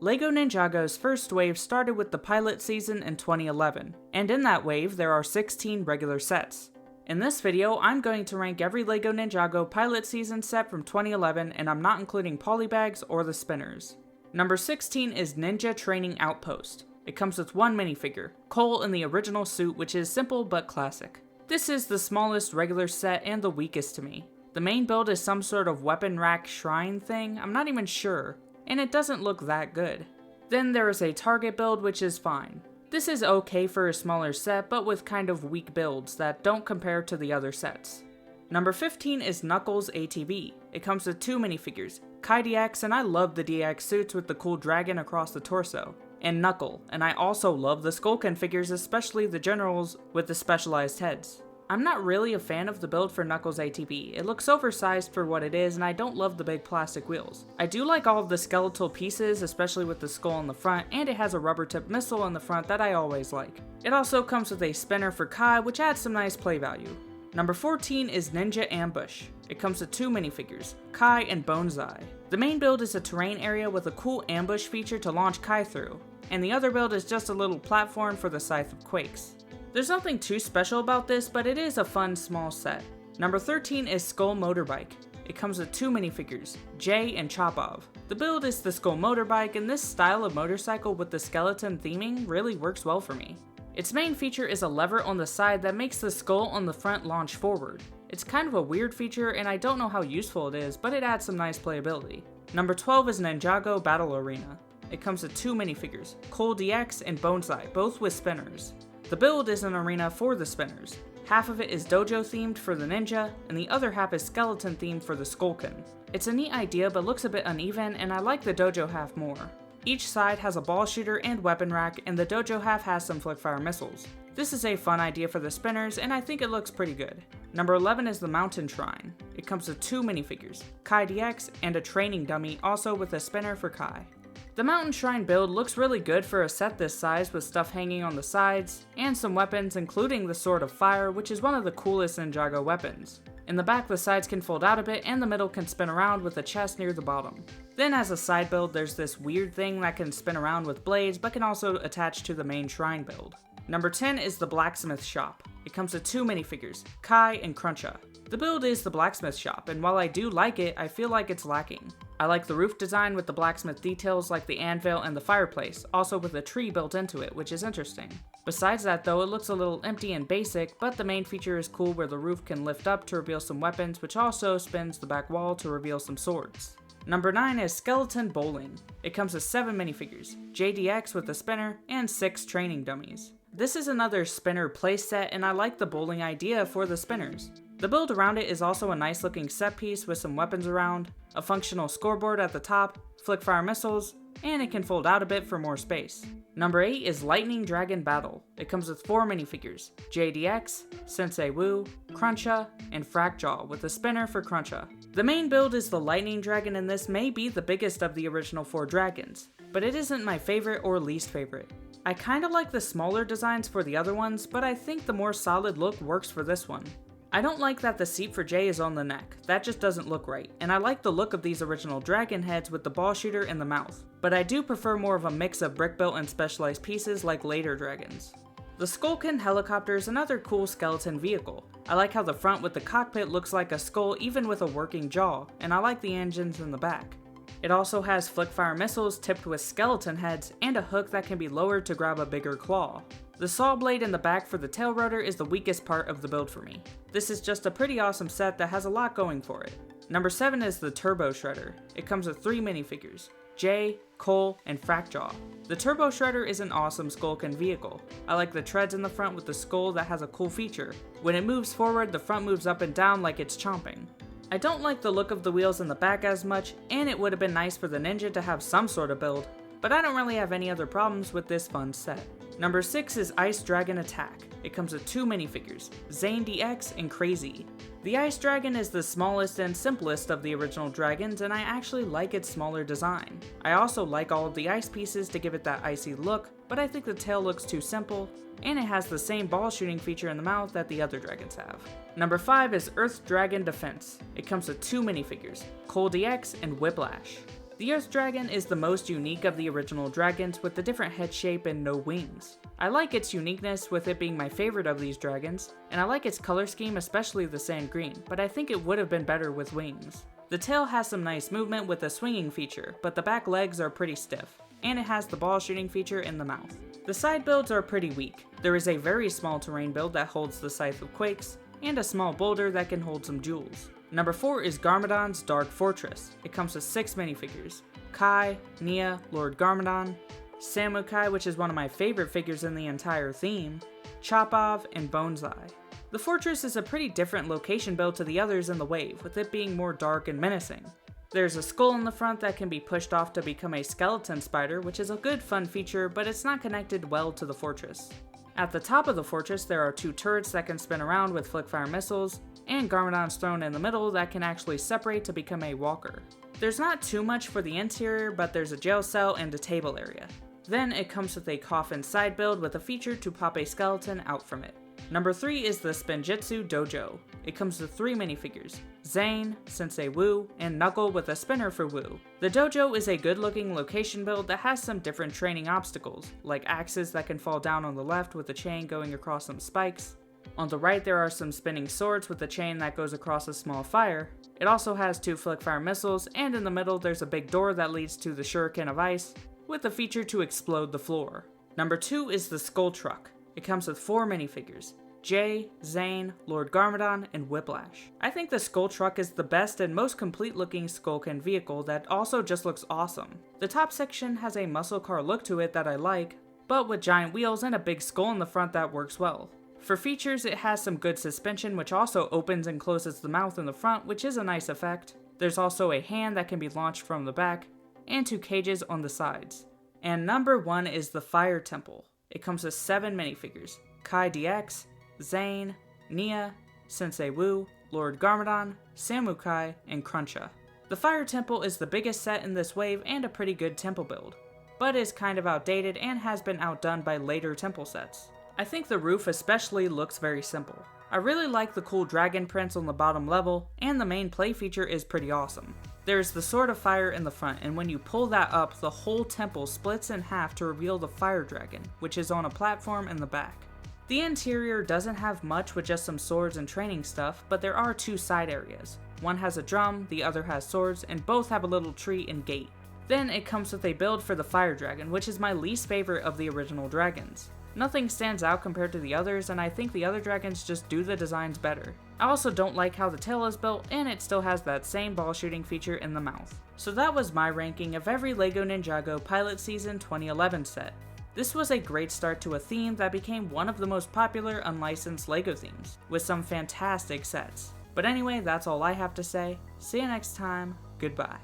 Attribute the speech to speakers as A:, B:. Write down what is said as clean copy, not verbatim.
A: LEGO Ninjago's first wave started with the pilot season in 2011, and in that wave there are 16 regular sets. In this video, I'm going to rank every LEGO Ninjago pilot season set from 2011, and I'm not including polybags or the spinners. Number 16 is Ninja Training Outpost. It comes with one minifigure, Cole in the original suit, which is simple but classic. This is the smallest regular set and the weakest to me. The main build is some sort of weapon rack shrine thing, I'm not even sure, and it doesn't look that good. Then there is a target build, which is fine. This is okay for a smaller set, but with kind of weak builds that don't compare to the other sets. Number 15 is Knuckles ATV. It comes with two minifigures, Kai DX, and I love the DX suits with the cool dragon across the torso, and Knuckle, and I also love the Skullkin figures, especially the generals with the specialized heads. I'm not really a fan of the build for Knuckles ATV. It looks oversized for what it is, and I don't love the big plastic wheels. I do like all of the skeletal pieces, especially with the skull in the front, and it has a rubber tip missile in the front that I always like. It also comes with a spinner for Kai, which adds some nice play value. Number 14 is Ninja Ambush. It comes with two minifigures, Kai and Bonsai. The main build is a terrain area with a cool ambush feature to launch Kai through, and the other build is just a little platform for the Scythe of Quakes. There's nothing too special about this, but it is a fun small set. Number 13 is Skull Motorbike. It comes with two minifigures, Jay and Chopov. The build is the Skull Motorbike, and this style of motorcycle with the skeleton theming really works well for me. Its main feature is a lever on the side that makes the skull on the front launch forward. It's kind of a weird feature, and I don't know how useful it is, but it adds some nice playability. Number 12 is Ninjago Battle Arena. It comes with two minifigures, Cole DX and Bonsai, both with spinners. The build is an arena for the spinners. Half of it is dojo themed for the ninja, and the other half is skeleton themed for the Skullkin. It's a neat idea but looks a bit uneven, and I like the dojo half more. Each side has a ball shooter and weapon rack, and the dojo half has some flickfire missiles. This is a fun idea for the spinners, and I think it looks pretty good. Number 11 is the Mountain Shrine. It comes with two minifigures, Kai DX and a training dummy, also with a spinner for Kai. The Mountain Shrine build looks really good for a set this size with stuff hanging on the sides, and some weapons including the Sword of Fire, which is one of the coolest Ninjago weapons. In the back the sides can fold out a bit and the middle can spin around with a chest near the bottom. Then as a side build there's this weird thing that can spin around with blades but can also attach to the main shrine build. Number 10 is the Blacksmith Shop. It comes with two minifigures, Kai and Cruncha. The build is the Blacksmith Shop, and while I do like it, I feel like it's lacking. I like the roof design with the blacksmith details like the anvil and the fireplace, also with a tree built into it, which is interesting. Besides that though, it looks a little empty and basic, but the main feature is cool where the roof can lift up to reveal some weapons, which also spins the back wall to reveal some swords. Number 9 is Skeleton Bowling. It comes with 7 minifigures, JDX with a spinner, and 6 training dummies. This is another spinner playset, and I like the bowling idea for the spinners. The build around it is also a nice looking set piece with some weapons around, a functional scoreboard at the top, flickfire missiles, and it can fold out a bit for more space. Number 8 is Lightning Dragon Battle. It comes with 4 minifigures, JDX, Sensei Wu, Cruncha, and Fracjaw with a spinner for Cruncha. The main build is the Lightning Dragon, and this may be the biggest of the original 4 dragons, but it isn't my favorite or least favorite. I kinda like the smaller designs for the other ones, but I think the more solid look works for this one. I don't like that the seat for Jay is on the neck, that just doesn't look right, and I like the look of these original dragon heads with the ball shooter in the mouth, but I do prefer more of a mix of brick built and specialized pieces like later dragons. The Skullkin helicopter is another cool skeleton vehicle. I like how the front with the cockpit looks like a skull even with a working jaw, and I like the engines in the back. It also has flickfire missiles tipped with skeleton heads and a hook that can be lowered to grab a bigger claw. The saw blade in the back for the tail rotor is the weakest part of the build for me. This is just a pretty awesome set that has a lot going for it. Number 7 is the Turbo Shredder. It comes with 3 minifigures, Jay, Cole, and Fracjaw. The Turbo Shredder is an awesome Skullkin vehicle. I like the treads in the front with the skull that has a cool feature. When it moves forward, the front moves up and down like it's chomping. I don't like the look of the wheels in the back as much, and it would have been nice for the Ninja to have some sort of build, but I don't really have any other problems with this fun set. Number 6 is Ice Dragon Attack. It comes with 2 minifigures, Zane DX and Crazy. The Ice Dragon is the smallest and simplest of the original dragons, and I actually like its smaller design. I also like all of the ice pieces to give it that icy look, but I think the tail looks too simple, and it has the same ball shooting feature in the mouth that the other dragons have. Number 5 is Earth Dragon Defense. It comes with 2 minifigures, Cole DX and Whiplash. The Earth Dragon is the most unique of the original dragons with the different head shape and no wings. I like its uniqueness with it being my favorite of these dragons, and I like its color scheme, especially the sand green, but I think it would have been better with wings. The tail has some nice movement with a swinging feature, but the back legs are pretty stiff, and it has the ball shooting feature in the mouth. The side builds are pretty weak. There is a very small terrain build that holds the Scythe of Quakes, and a small boulder that can hold some jewels. Number 4 is Garmadon's Dark Fortress. It comes with 6 minifigures: Kai, Nia, Lord Garmadon, Samukai, which is one of my favorite figures in the entire theme, Chopov, and Bonsai. The fortress is a pretty different location build to the others in the wave, with it being more dark and menacing. There's a skull in the front that can be pushed off to become a skeleton spider, which is a good fun feature, but it's not connected well to the fortress. At the top of the fortress, there are 2 turrets that can spin around with flickfire missiles, and Garmadon's throne in the middle that can actually separate to become a walker. There's not too much for the interior, but there's a jail cell and a table area. Then it comes with a coffin side build with a feature to pop a skeleton out from it. Number 3 is the Spinjitzu Dojo. It comes with 3 minifigures: Zane, Sensei Wu, and Knuckle with a spinner for Wu. The dojo is a good looking location build that has some different training obstacles, like axes that can fall down on the left with a chain going across some spikes. On the right there are some spinning swords with a chain that goes across a small fire. It also has 2 flickfire missiles, and in the middle there's a big door that leads to the shuriken of ice, with a feature to explode the floor. Number 2 is the Skull Truck. It comes with 4 minifigures: Jay, Zane, Lord Garmadon, and Whiplash. I think the Skull Truck is the best and most complete looking Skullcan vehicle that also just looks awesome. The top section has a muscle car look to it that I like, but with giant wheels and a big skull in the front that works well. For features, it has some good suspension, which also opens and closes the mouth in the front, which is a nice effect. There's also a hand that can be launched from the back, and 2 cages on the sides. And number 1 is the Fire Temple. It comes with 7 minifigures: Kai DX, Zane, Nia, Sensei Wu, Lord Garmadon, Samukai, and Cruncha. The Fire Temple is the biggest set in this wave and a pretty good temple build, but is kind of outdated and has been outdone by later temple sets. I think the roof especially looks very simple. I really like the cool dragon prints on the bottom level, and the main play feature is pretty awesome. There's the Sword of Fire in the front, and when you pull that up, the whole temple splits in half to reveal the Fire Dragon, which is on a platform in the back. The interior doesn't have much with just some swords and training stuff, but there are 2 side areas. One has a drum, the other has swords, and both have a little tree and gate. Then it comes with a build for the Fire Dragon, which is my least favorite of the original dragons. Nothing stands out compared to the others, and I think the other dragons just do the designs better. I also don't like how the tail is built, and it still has that same ball shooting feature in the mouth. So that was my ranking of every LEGO Ninjago Pilot Season 2011 set. This was a great start to a theme that became one of the most popular unlicensed LEGO themes, with some fantastic sets. But anyway, that's all I have to say. See you next time, goodbye.